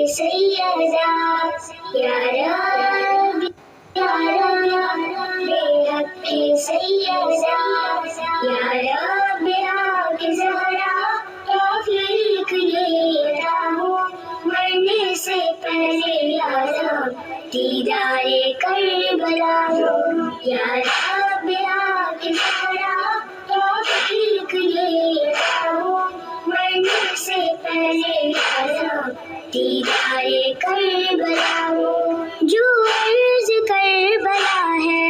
سیدہ یا رب بےحق سیدہ یا ربحقزہرا توفیق لیتا ہوں مرنے سے پہلے یا رب دیدار کربلا یا ربحقزہرا توفیق لیتا ہوں مرنے سے پہلے یا رب دیدار کربلا جو عرض کربلا ہے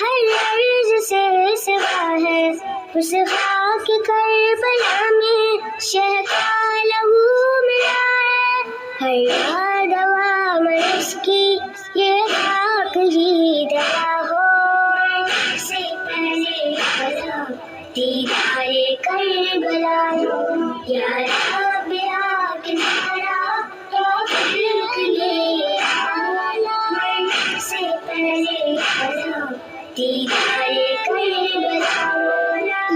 ہر عرض سے سوا ہے اس خاک کربلا میں شہ کا لہو ملا ہے ہر یاد مرض کی یہ خاک ہی دوا ہو مرنے سے پہلے دیدار کربلا یا ربحقزہرا توفیق لیتا ہوں مرنے سے پہلے دیدار کربلا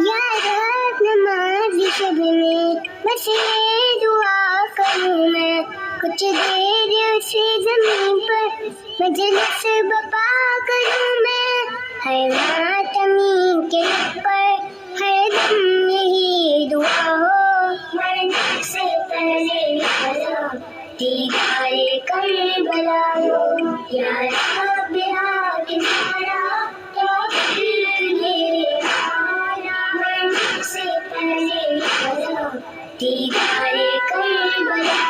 یا رب نماز شب میں بس یہ دعا کروں میں کچھ دیر اسے زمین پر مجلس بپا کروں میں ہر ماتمی کے پر ہر دم یہی دعا ہو مرنے سے پہلے دیدار کربلا یا ربحقزہرا توفیق لیتا ہوں مرنے سے پہلے دیدار کربلا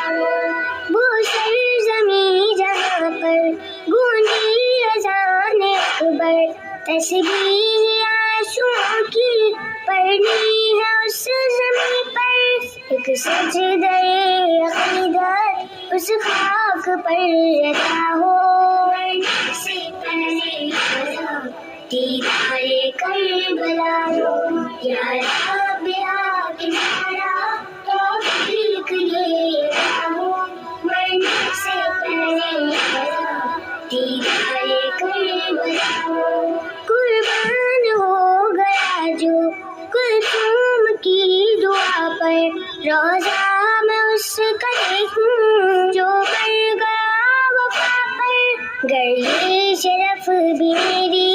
وہ سرزمین جہاں پر گونجی اذان اکبر تسبیح آنسوؤں کی پڑھنی ہے اس زمین پر ایک سجدہ عقیدت اس خاک پر رکھا ہو مرنے سے پہلے دیدار کربلا یا ربحقزہرا توفیق لیتا ہوں مرنے سے پہلے دیدار کربلا قربان ہو گیا جو کلثوم کی دعا پر روزہ میں اس کا دیکھوں جو کر گیا وفا پر گر یہ شرف بھی میری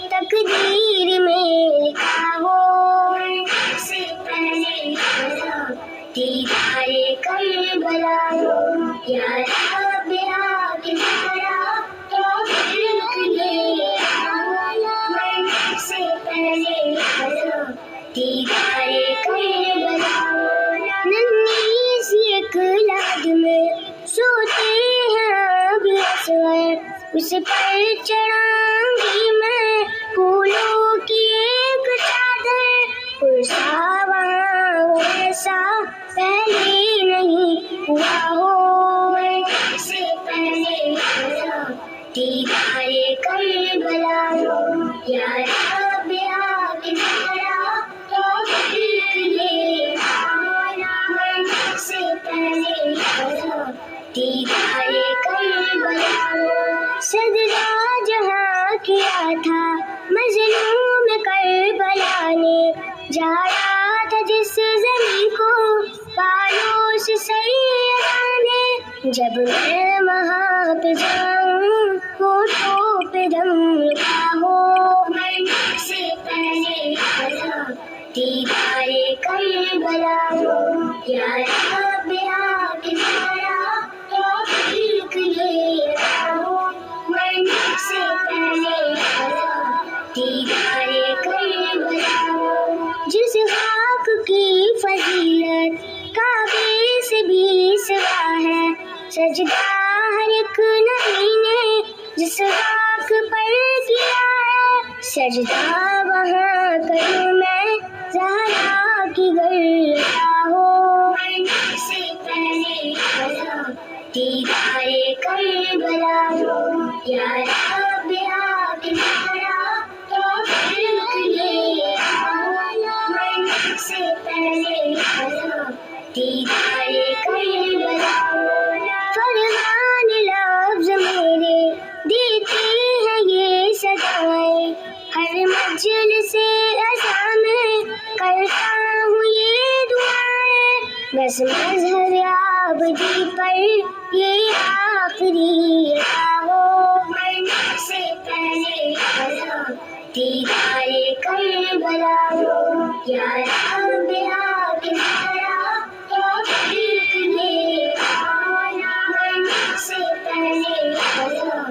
تقدیر میں لکھا ہو مرنے سے پہلے دیدار کربلا یا ربحقزہرا توفیق لیتا ہوں مرنے سے پہلے دیدار کربلا ننھی سی ایک لاد میں سوتے ہیں ابھی اصغر اس پر چڑھاؤں گی میں پھولوں کی ایک چادر پرسا وہاں ایسا پہلے نہیں ہوا ہو مرنے سے پہلے دیدار کربلا یا ربحقزہرا توفیق لیتا ہوں مرنے سے پہلے دیدار کربلا صدرہ جہاں کیا تھا مظلوم کربلا نے جایا تھا جس زمین کو پالوس سیدہ نے جب میں وہاں پہ جاؤں ہونٹوں پہ دم رکا ہو مرنے سے پہلے دیدار کربلا یا ربحقزہرا توفیق لیتا ہوں مرنے سے پہلے دیدار کربلا جس خاک کی فضیلت کعبے سے بھی سوا ہے سجدہ ہر ایک نبی نے جس خاک پر کیا ہے سجدہ وہاں کروں میں زہرا کی گرتا ہو مرنے سے پہلے دیدار کربلا یا ربحقزہرا توفیق لیتا ہوں مرنے سے پہلے دیدار کربلا فرحان لفظ میرے دیتے ہیں یہ صدائیں ہر مجلس سے ازاں میں کرتا ہوں یہ دعائیں بس مظہر آبدی پر یہ آخری عطا ہو، مرنے سے پہلے قضا دیدار کربلا ہو، یا رب حق زہرا توفیق دے آنا، مرنے سے پہلے قضا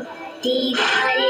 دیدار